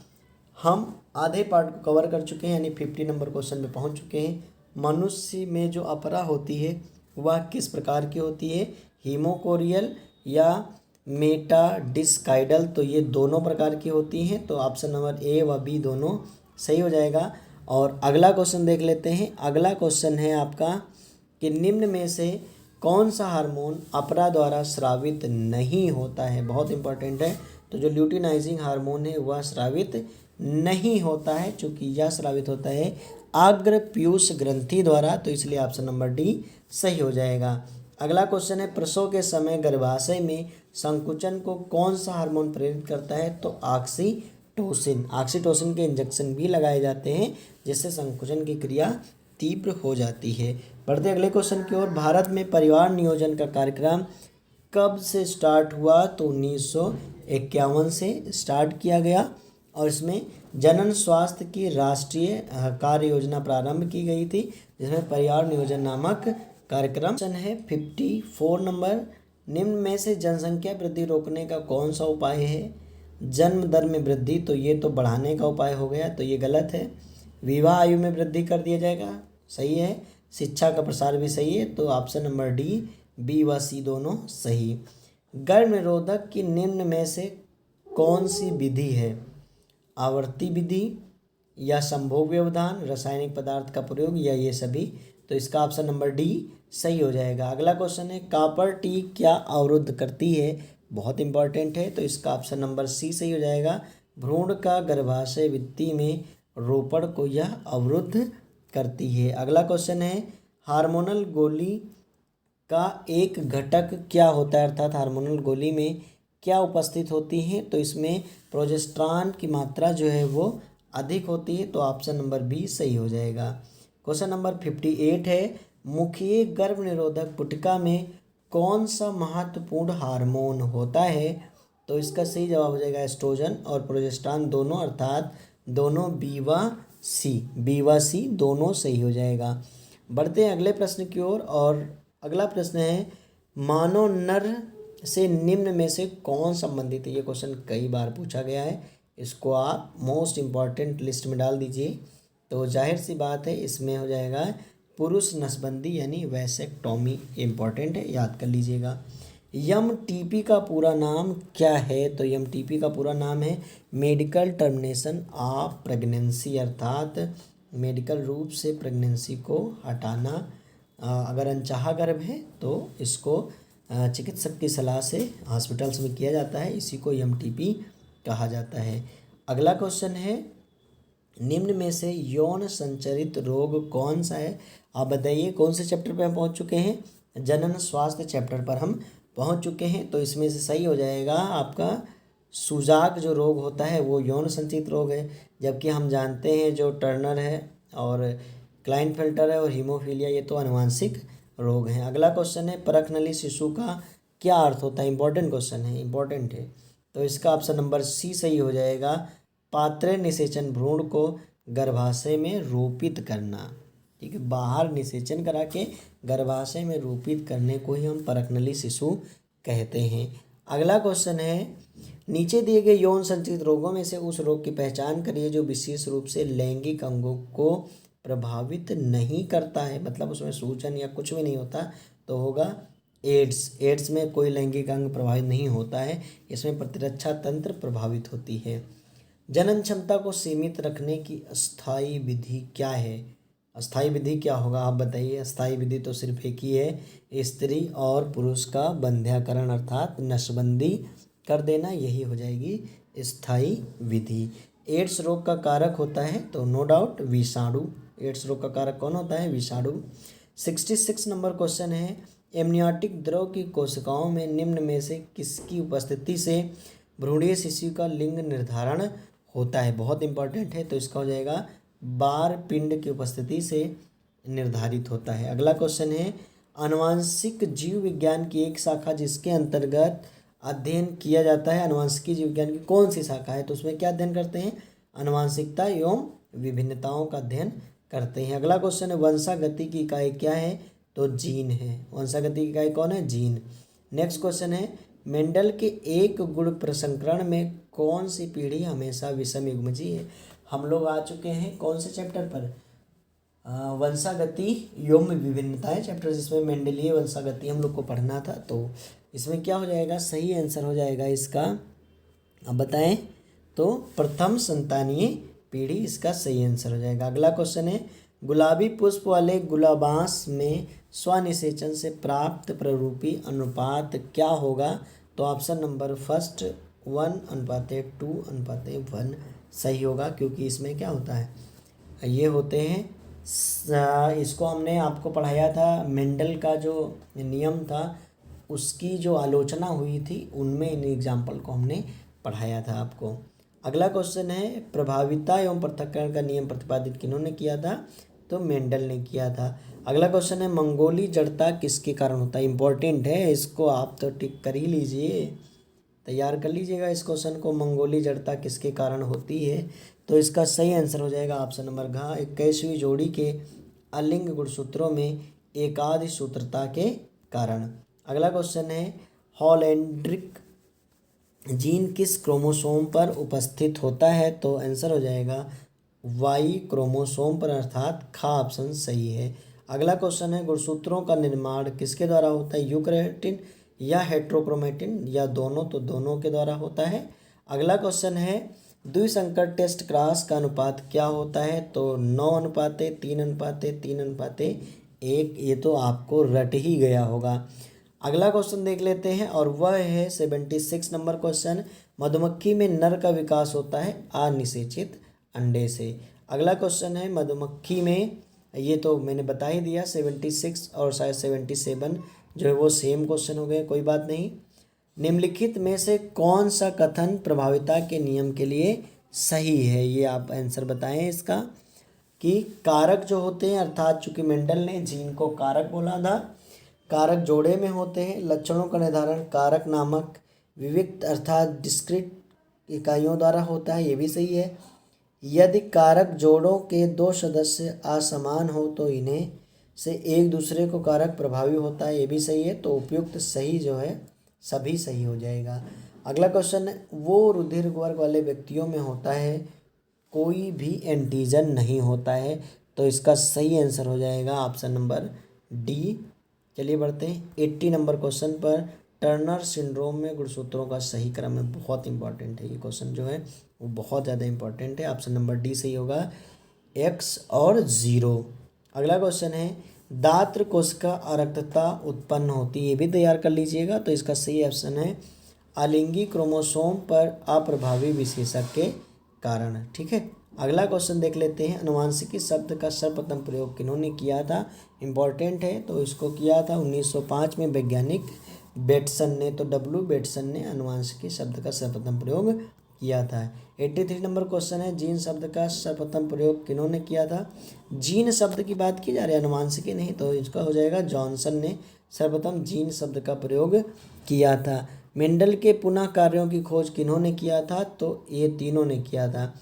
हम आधे पार्ट को कवर कर चुके हैं, यानी 50 नंबर क्वेश्चन में पहुंच चुके हैं। मनुष्य में जो अपरा होती है वह किस प्रकार की होती है, हीमोकोरियल या मेटाडिस्काइडल। तो ये दोनों प्रकार की होती हैं। तो ऑप्शन नंबर ए व बी दोनों सही हो जाएगा। और अगला क्वेश्चन देख लेते हैं। अगला क्वेश्चन है आपका कि निम्न में से कौन सा हार्मोन अपरा द्वारा स्रावित नहीं होता है, बहुत इंपॉर्टेंट है। तो जो ल्यूटिनाइजिंग हार्मोन है वह स्रावित नहीं होता है, चूँकि यह स्रावित होता है अग्र पीयूष ग्रंथि द्वारा। तो इसलिए ऑप्शन नंबर डी सही हो जाएगा। अगला क्वेश्चन है प्रसव के समय गर्भाशय में संकुचन को कौन सा हार्मोन प्रेरित करता है। तो ऑक्सीटोसिन। ऑक्सीटोसिन के इंजेक्शन भी लगाए जाते हैं जिससे संकुचन की क्रिया तीव्र हो जाती है। बढ़ते अगले क्वेश्चन की ओर। भारत में परिवार नियोजन का कार्यक्रम कब से स्टार्ट हुआ। तो 1951 से स्टार्ट किया गया और इसमें जनन स्वास्थ्य की राष्ट्रीय कार्य योजना प्रारंभ की गई थी, जिसमें परिवार नियोजन नामक कार्यक्रम है। 54 नंबर, निम्न में से जनसंख्या वृद्धि रोकने का कौन सा उपाय है। जन्म दर में वृद्धि, तो ये तो बढ़ाने का उपाय हो गया, तो ये गलत है। विवाह आयु में वृद्धि कर दिया जाएगा, सही है। शिक्षा का प्रसार भी सही है। तो ऑप्शन नंबर डी, बी व सी दोनों सही। गर्भ निरोधक की निम्न में से कौन सी विधि है, आवर्ती विधि या संभोग व्यवधान, रासायनिक पदार्थ का प्रयोग या ये सभी। तो इसका ऑप्शन नंबर डी सही हो जाएगा। अगला क्वेश्चन है कॉपर टी क्या अवरुद्ध करती है, बहुत इंपॉर्टेंट है। तो इसका ऑप्शन नंबर सी सही हो जाएगा। भ्रूण का गर्भाशय भित्ति में रोपण को यह अवरुद्ध करती है। अगला क्वेश्चन है हार्मोनल गोली का एक घटक क्या होता है, अर्थात हार्मोनल गोली में क्या उपस्थित होती है। तो इसमें प्रोजेस्टेरॉन की मात्रा जो है वो अधिक होती है। तो ऑप्शन नंबर बी सही हो जाएगा। क्वेश्चन नंबर 58 है मुखीय गर्भ निरोधक पुटिका में कौन सा महत्वपूर्ण हार्मोन होता है। तो इसका सही जवाब हो जाएगा एस्ट्रोजन और प्रोजेस्टेरॉन दोनों, अर्थात दोनों बी व सी दोनों सही हो जाएगा। बढ़ते हैं अगले प्रश्न की ओर और अगला प्रश्न है मानव नर से निम्न में से कौन संबंधित है। ये क्वेश्चन कई बार पूछा गया है, इसको आप मोस्ट इम्पॉर्टेंट लिस्ट में डाल दीजिए। तो जाहिर सी बात है इसमें हो जाएगा पुरुष नसबंदी यानी वैसेक्टोमी, इम्पॉर्टेंट है, याद कर लीजिएगा। यम टीपी का पूरा नाम क्या है। तो यम टीपी का पूरा नाम है मेडिकल टर्मिनेशन ऑफ प्रेगनेंसी, अर्थात मेडिकल रूप से प्रेगनेंसी को हटाना। अगर अनचाहा गर्भ है तो इसको चिकित्सक की सलाह से हॉस्पिटल्स में किया जाता है, इसी को एमटीपी कहा जाता है। अगला क्वेश्चन है निम्न में से यौन संचरित रोग कौन सा है। आप बताइए कौन से चैप्टर पे हम पहुंच चुके हैं, जनन स्वास्थ्य चैप्टर पर हम पहुंच चुके हैं। तो इसमें से सही हो जाएगा आपका सुजाक जो रोग होता है वो यौन संचरित रोग है, जबकि हम जानते हैं जो टर्नर है और क्लाइनफेल्टर है और हीमोफीलिया ये तो आनुवांशिक रोग हैं। अगला क्वेश्चन है परखनली शिशु का क्या अर्थ होता है, इंपॉर्टेंट क्वेश्चन है, इंपॉर्टेंट है। तो इसका ऑप्शन नंबर सी सही हो जाएगा, पात्र निषेचन भ्रूण को गर्भाशय में रोपित करना। ठीक है, बाहर निषेचन करा के गर्भाशय में रोपित करने को ही हम परखनली शिशु कहते हैं। अगला क्वेश्चन है नीचे दिए गए यौन संचरित रोगों में से उस रोग की पहचान करिए जो विशेष रूप से लैंगिक अंगों को प्रभावित नहीं करता है, मतलब उसमें सूजन या कुछ भी नहीं होता। तो होगा एड्स। एड्स में कोई लैंगिक अंग प्रभावित नहीं होता है, इसमें प्रतिरक्षा तंत्र प्रभावित होती है। जनन क्षमता को सीमित रखने की अस्थायी विधि क्या है। अस्थायी विधि क्या होगा आप बताइए। अस्थायी विधि तो सिर्फ एक ही है, स्त्री और पुरुष का बंध्याकरण अर्थात नसबंदी कर देना, यही हो जाएगी स्थायी विधि। एड्स रोग का कारक होता है तो नो डाउट विषाणु। एड्स रोग का कारक कौन होता है, विषाणु। 66 नंबर क्वेश्चन है एमनियोटिक द्रव की कोशिकाओं में निम्न में से किसकी उपस्थिति से भ्रूणीय शिशु का लिंग निर्धारण होता है, बहुत इंपॉर्टेंट है। तो इसका हो जाएगा बार पिंड की उपस्थिति से निर्धारित होता है। अगला क्वेश्चन है आनुवांशिक जीव विज्ञान की एक शाखा जिसके अंतर्गत अध्ययन किया जाता है। आनुवांशिक जीव विज्ञान की कौन सी शाखा है? तो उसमें क्या अध्ययन करते हैं? आनुवांशिकता एवं विभिन्नताओं का अध्ययन करते हैं। अगला क्वेश्चन है वंशागति की इकाई क्या है? तो जीन है। वंशागति की इकाई कौन है? जीन। नेक्स्ट क्वेश्चन है मेंडल के एक गुण प्रसंस्करण में कौन सी पीढ़ी हमेशा विषम युग्मजीय है? हम लोग आ चुके हैं कौन से चैप्टर पर? वंशागति एवं विभिन्नताएं चैप्टर, जिसमें मेंडलीय वंशागति हम लोग को पढ़ना था। तो इसमें क्या हो जाएगा? सही आंसर हो जाएगा इसका, अब बताएं। तो प्रथम संतानीय पीढ़ी इसका सही आंसर हो जाएगा। अगला क्वेश्चन है गुलाबी पुष्प वाले गुलाबांस में स्वनिषेचन से प्राप्त प्ररूपी अनुपात क्या होगा? तो ऑप्शन नंबर फर्स्ट 1:2:1 सही होगा, क्योंकि इसमें क्या होता है, ये होते हैं इसको हमने आपको पढ़ाया था, मेंडल का जो नियम था उसकी जो आलोचना हुई थी उनमें इन एग्जाम्पल को हमने पढ़ाया था आपको। अगला क्वेश्चन है प्रभाविता एवं पृथक्करण का नियम प्रतिपादित किन्होंने किया था? तो मेंडल ने किया था। अगला क्वेश्चन है मंगोली जड़ता किसके कारण होता है? इंपॉर्टेंट है, इसको आप तो टिक कर ही लीजिए, तैयार कर लीजिएगा इस क्वेश्चन को। मंगोली जड़ता किसके कारण होती है? तो इसका सही आंसर हो जाएगा ऑप्शन नंबर घ 21वीं जोड़ी के अलिंग गुणसूत्रों में एकादि सूत्रता के कारण। अगला क्वेश्चन है हॉलैंड्रिक जीन किस क्रोमोसोम पर उपस्थित होता है? तो आंसर हो जाएगा वाई क्रोमोसोम पर, अर्थात खा ऑप्शन सही है। अगला क्वेश्चन है गुणसूत्रों का निर्माण किसके द्वारा होता है? यूकैरियोटिन या हेट्रोक्रोमेटिन या दोनों? तो दोनों के द्वारा होता है। अगला क्वेश्चन है द्विसंकर टेस्ट क्रॉस का अनुपात क्या होता है? तो 9:3:3:3:1। ये तो आपको रट ही गया होगा। अगला क्वेश्चन देख लेते हैं और वह है 76 नंबर क्वेश्चन मधुमक्खी में नर का विकास होता है अनिषेचित अंडे से। अगला क्वेश्चन है मधुमक्खी में, ये तो मैंने बता ही दिया, 76 और शायद 77 जो है वो सेम क्वेश्चन हो गए, कोई बात नहीं। निम्नलिखित में से कौन सा कथन प्रभाविता के नियम के लिए सही है? ये आप आंसर बताएं इसका, कि कारक जो होते हैं, अर्थात चूंकि मेंडल ने जीन को कारक बोला था, कारक जोड़े में होते हैं, लक्षणों का निर्धारण कारक नामक विविक्त अर्थात डिस्क्रीट इकाइयों द्वारा होता है, ये भी सही है। यदि कारक जोड़ों के दो सदस्य असमान हो तो इन्हें से एक दूसरे को कारक प्रभावी होता है, ये भी सही है। तो उपयुक्त सही जो है सभी सही हो जाएगा। अगला क्वेश्चन है वो रुधिर वर्ग वाले व्यक्तियों में होता है कोई भी एंटीजन नहीं होता है, तो इसका सही आंसर हो जाएगा ऑप्शन नंबर डी। चलिए बढ़ते हैं 80 नंबर क्वेश्चन पर। टर्नर सिंड्रोम में गुणसूत्रों का सही क्रम है, बहुत इंपॉर्टेंट है ये क्वेश्चन जो है वो बहुत ज़्यादा इंपॉर्टेंट है। ऑप्शन नंबर डी सही होगा, x और 0। अगला क्वेश्चन है दात्र कोशिका अरक्तता उत्पन्न होती है, ये भी तैयार कर लीजिएगा। तो इसका सही ऑप्शन है अलिंगी क्रोमोसोम पर अप्रभावी विशेषक के कारण, ठीक है। अगला क्वेश्चन देख लेते हैं अनुवांशिकी शब्द का सर्वप्रथम प्रयोग किन्होंने किया था? इंपॉर्टेंट है, तो इसको किया था 1905 में वैज्ञानिक बेटसन ने। तो डब्ल्यू बेटसन ने अनुवांशिकी शब्द का सर्वप्रथम प्रयोग किया था। 83 नंबर क्वेश्चन है जीन शब्द का सर्वप्रथम प्रयोग किन्होंने किया था? जीन शब्द की बात की जा रही है, अनुवांशिकी नहीं, तो इसका हो जाएगा जॉनसन ने सर्वप्रथम जीन शब्द का प्रयोग किया था। मेंडल के पुनः कार्यों की खोज किन्होंने किया था? तो ये तीनों ने किया था,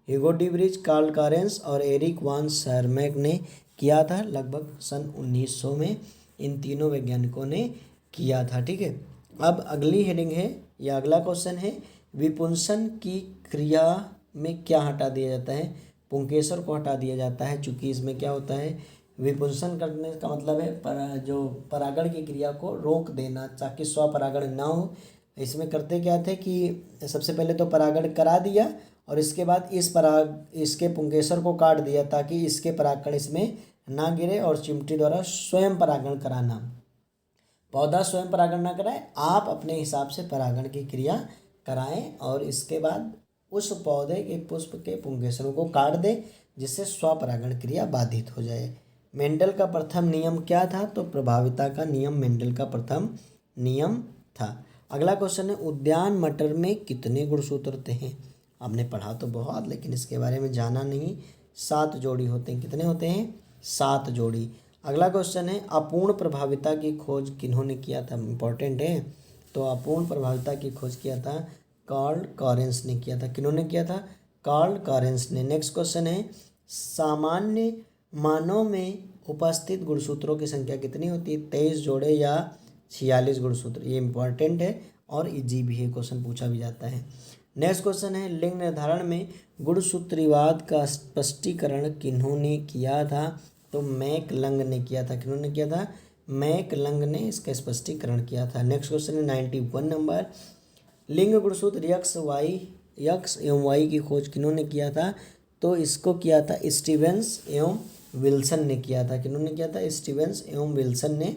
Hugo de Vries, Carl Correns और एरिक वान शर्मैक ने किया था लगभग सन 1900 में। इन तीनों वैज्ञानिकों ने किया था, ठीक है। अब अगली हेडिंग है या अगला क्वेश्चन है विपुंसन की क्रिया में क्या हटा दिया जाता है? पुंकेसर को हटा दिया जाता है, चूँकि इसमें क्या होता है विपुंसन करने का मतलब है जो परागण की क्रिया को रोक देना ताकि स्वपरागण ना हो। इसमें करते क्या थे कि सबसे पहले तो परागण करा दिया और इसके बाद इसके पुंकेसर को काट दिया ताकि इसके परागकण इसमें ना गिरे, और चिमटी द्वारा स्वयं परागण कराना। पौधा स्वयं परागण ना कराए, आप अपने हिसाब से परागण की क्रिया कराएं और इसके बाद उस पौधे के पुष्प के पुंकेसरों को काट दें जिससे स्वपरागण क्रिया बाधित हो जाए। मेंडल का प्रथम नियम क्या था? तो प्रभाविता का नियम मेंडल का प्रथम नियम था। अगला क्वेश्चन है उद्यान मटर में कितने गुणसूत्र हैं? आपने पढ़ा तो बहुत, लेकिन इसके बारे में जाना नहीं। 7 जोड़ी होते हैं। कितने होते हैं? 7 जोड़ी। अगला क्वेश्चन है, अपूर्ण प्रभाविता की खोज किन्होंने किया था? इम्पोर्टेंट है। तो अपूर्ण प्रभाविता की खोज किया था कार्ल कॉरेंस ने किया था। किन्होंने किया था? कार्ल कॉरेंस ने। नेक्स्ट क्वेश्चन है, सामान्य मानव में उपस्थित गुणसूत्रों की संख्या कितनी होती है? 23 जोड़े या 46 गुणसूत्र? ये इंपॉर्टेंट है और इजी भी है, क्वेश्चन पूछा भी जाता है। नेक्स्ट क्वेश्चन है, लिंग निर्धारण में गुणसूत्रीवाद का स्पष्टीकरण किन्होंने किया था? तो मैकलंग ने किया था। किन्होंने किया था? मैकलंग ने इसका स्पष्टीकरण किया था। नेक्स्ट क्वेश्चन है 91 नंबर, लिंग गुणसूत्र यक्स एवं वाई की खोज किन्होंने किया था? तो इसको किया था स्टीवेंस एवं विल्सन ने किया था। किन्होंने किया था? स्टीवेंस एवं विल्सन ने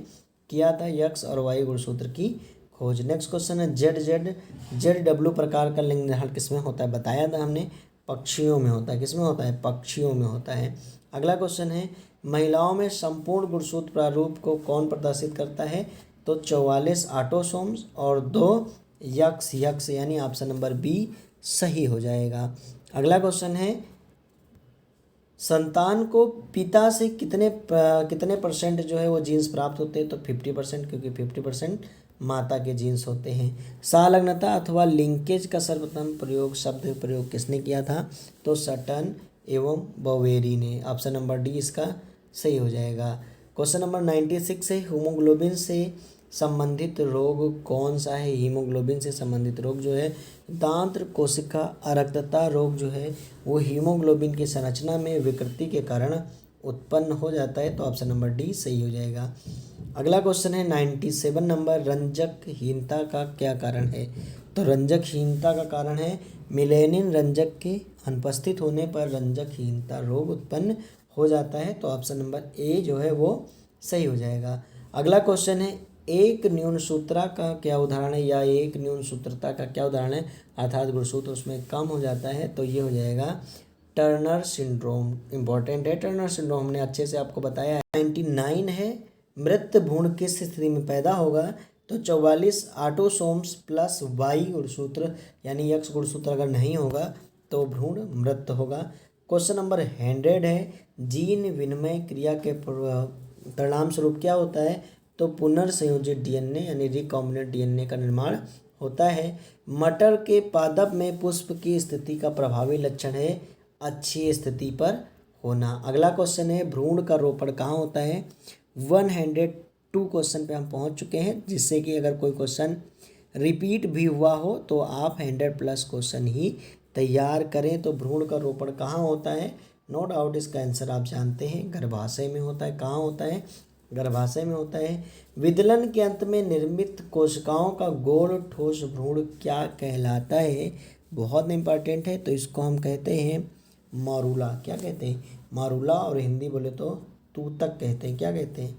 किया था यक्स और वाई गुणसूत्र की खोज। नेक्स्ट क्वेश्चन है, जेड डब्ल्यू प्रकार का लिंग निर्धारण किसमें होता है? बताया था हमने, पक्षियों में होता है। किसमें होता है? पक्षियों में होता है। अगला क्वेश्चन है, महिलाओं में संपूर्ण गुणसूत्र प्रारूप को कौन प्रदर्शित करता है? तो 44 ऑटोसोम्स और 2 यक्स यानी ऑप्शन नंबर बी सही हो जाएगा। अगला क्वेश्चन है, संतान को पिता से कितने परसेंट जो है वो जीन्स प्राप्त होते हैं? तो 50%, क्योंकि 50% माता के जीन्स होते हैं। संलग्नता अथवा लिंकेज का सर्वप्रथम शब्द प्रयोग किसने किया था? तो सटन एवं बवेरी ने। ऑप्शन नंबर डी इसका सही हो जाएगा। क्वेश्चन नंबर 96 है, हीमोग्लोबिन से संबंधित रोग कौन सा है? हीमोग्लोबिन से संबंधित रोग जो है दांत्र कोशिका अरक्तता रोग जो है वो हीमोग्लोबिन की संरचना में विकृति के कारण उत्पन्न हो जाता है। तो ऑप्शन नंबर डी सही हो जाएगा। अगला क्वेश्चन है 97 नंबर, रंजकहीनता का क्या कारण है? तो रंजकहीनता का कारण है मिलेनिन रंजक के अनुपस्थित होने पर रंजकहीनता रोग उत्पन्न हो जाता है। तो ऑप्शन नंबर ए जो है वो सही हो जाएगा। अगला क्वेश्चन है, एक न्यूनसूत्रा का क्या उदाहरण है? या एक न्यूनसूत्रता का क्या उदाहरण है? अर्थात गुणसूत्र उसमें कम हो जाता है। तो ये हो जाएगा टर्नर सिंड्रोम। इंपॉर्टेंट है टर्नर सिंड्रोम, हमने अच्छे से आपको बताया है। 99 है, मृत भ्रूण किस स्थिति में पैदा होगा? तो 44 ऑटोसोम्स प्लस वाई गुणसूत्र यानी यक्स गुणसूत्र अगर नहीं होगा तो भ्रूण मृत होगा। क्वेश्चन नंबर 100 है, जीन विनिमय क्रिया के परिणाम स्वरूप क्या होता है? तो पुनर्संयोजित डीएनए यानी रिकॉम्बिनेंट डीएनए का निर्माण होता है। मटर के पादप में पुष्प की स्थिति का प्रभावी लक्षण है अच्छी स्थिति पर होना। अगला क्वेश्चन है, भ्रूण का रोपण कहाँ होता है? 102 क्वेश्चन पे हम पहुंच चुके हैं, जिससे कि अगर कोई क्वेश्चन रिपीट भी हुआ हो तो आप 100+ क्वेश्चन ही तैयार करें। तो भ्रूण का रोपण कहाँ होता है? नो डाउट इसका आंसर आप जानते हैं, गर्भाशय में होता है। कहाँ होता है? गर्भाशय में होता है। विदलन के अंत में निर्मित कोशिकाओं का गोल ठोस भ्रूण क्या कहलाता है? बहुत इंपॉर्टेंट है। तो इसको हम कहते हैं मारूला। क्या कहते हैं? मारूला। और हिंदी बोले तो तूतक कहते हैं। क्या कहते हैं?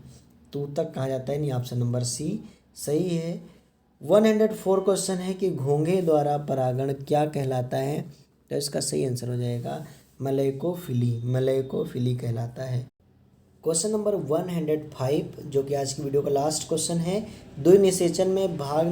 तूतक कहा जाता है। नहीं, ऑप्शन नंबर सी सही है। 104 क्वेश्चन है कि घोंघे द्वारा परागण क्या कहलाता है? तो इसका सही आंसर हो जाएगा मलैकोफिली कहलाता है। क्वेश्चन नंबर 105 जो कि आज की वीडियो का लास्ट क्वेश्चन है, द्वि निषेचन में भाग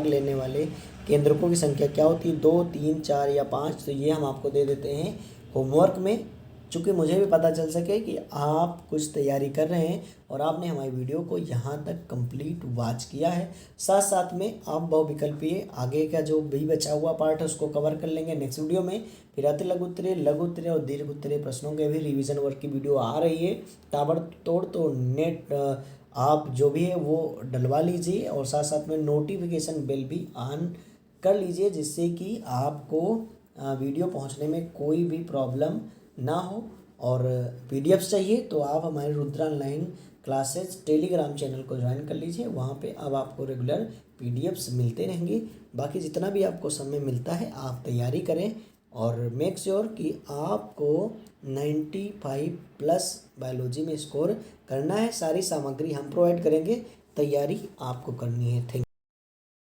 लेने वाले केंद्रकों की संख्या क्या होती है? 2, 3, 4 या 5? तो ये हम आपको दे देते हैं होमवर्क में, चूँकि मुझे भी पता चल सके कि आप कुछ तैयारी कर रहे हैं और आपने हमारी वीडियो को यहाँ तक कंप्लीट वॉच किया है। साथ साथ में आप बहुविकल्पीय आगे का जो भी बचा हुआ पार्ट है उसको कवर कर लेंगे नेक्स्ट वीडियो में। फिर आते लघु उत्तरीय और दीर्घ उत्तरीय प्रश्नों के भी रिवीजन वर्क की वीडियो आ रही है ताबड़तोड़। तो नेट आप जो भी है वो डलवा लीजिए और साथ साथ में नोटिफिकेशन बेल भी ऑन कर लीजिए, जिससे कि आपको वीडियो पहुँचने में कोई भी प्रॉब्लम ना हो। और पीडीएफ चाहिए तो आप हमारे Rudra online classes Telegram channel को ज्वाइन कर लीजिए। वहाँ पे अब आपको रेगुलर पीडीएफ्स मिलते रहेंगे। बाकी जितना भी आपको समय मिलता है आप तैयारी करें और मेक श्योर कि आपको 95+ बायोलॉजी में स्कोर करना है। सारी सामग्री हम प्रोवाइड करेंगे, तैयारी आपको करनी है। थैंक